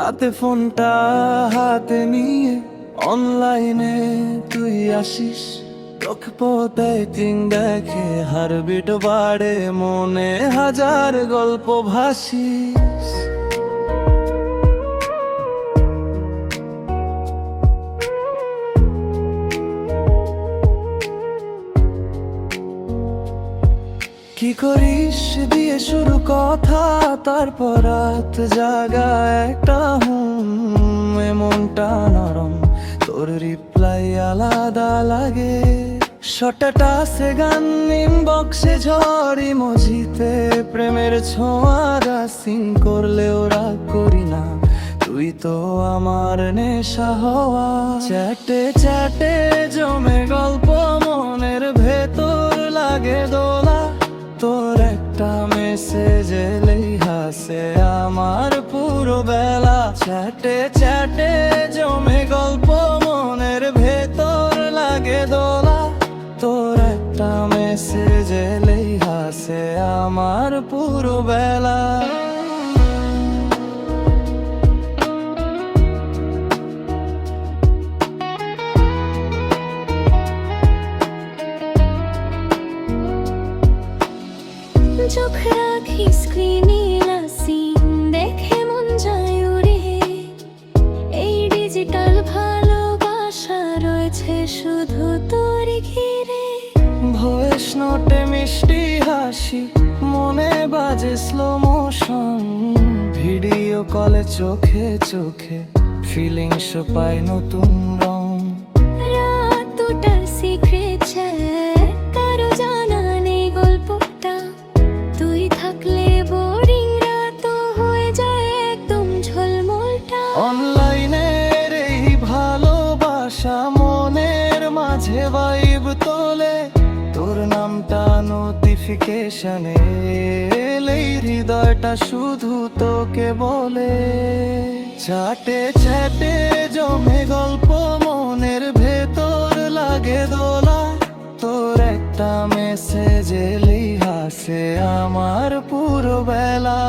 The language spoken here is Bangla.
রাতে ফোনটা হাতে নিয়ে অনলাইনে তুই আসিস, তোকে পোতাইটিং দেখে হার্টবিট বাড়ে, মনে হাজার গল্প ভাসিস। কি করিস দিয়ে শুরু কথা, তারপর রাত জাগা একটা মনটা নরম, তোর রিপ্লাই আলাদা লাগে। শটাটা সে গান ইনবক্সে ঝড় ইমোজিতে প্রেমের ছোঁয়ারা সিং করলেও রাগ করি না, তুই তো আমার নেশা হওয়া। চ্যাটে চ্যাটে জমে গল্প, মনের ভেতর লাগে দোলা, তোর একটা মেসেজ এলেই হাসে আমার পুরো বেলা। চ্যাটে চ্যাটে জমে গল্প, মনের ভেতর লাগে দোলা, তোর একটা মেসেজ এলেই হাসে আমার পুরো বেলা। চোখ রাখি স্ক্রিনে সিন দেখে মন যায় উড়ে, এই ডিজিটাল ভালোবাসা রয়েছে শুধু তোর ঘিরে। ভয়েস নোটে মিষ্টি হাসি, মনে বাজে স্লো মোশন, ভিডিও কলে চোখে চোখে ফিলিংস পাই নতুন রং। রাত দুটার সিক্রেট চ্যাট, কারো জানা নেই গল্পটা, তুই থাকলে বোরিং রাত হয়ে যায় একদম ঝলমলটা। অনলাইনের এই ভালোবাসা মনের মাঝে ভাইব তোলে, তোর নামটা নোটিফিকেশনে এলেই হৃদয়টা শুধু তোকে বলে। চ্যাটে চ্যাটে জমে গল্প, মনের ভেতর লাগে দোলা, তোর একটা মেসেজ এলেই হাসে আমার পুরো বেলা।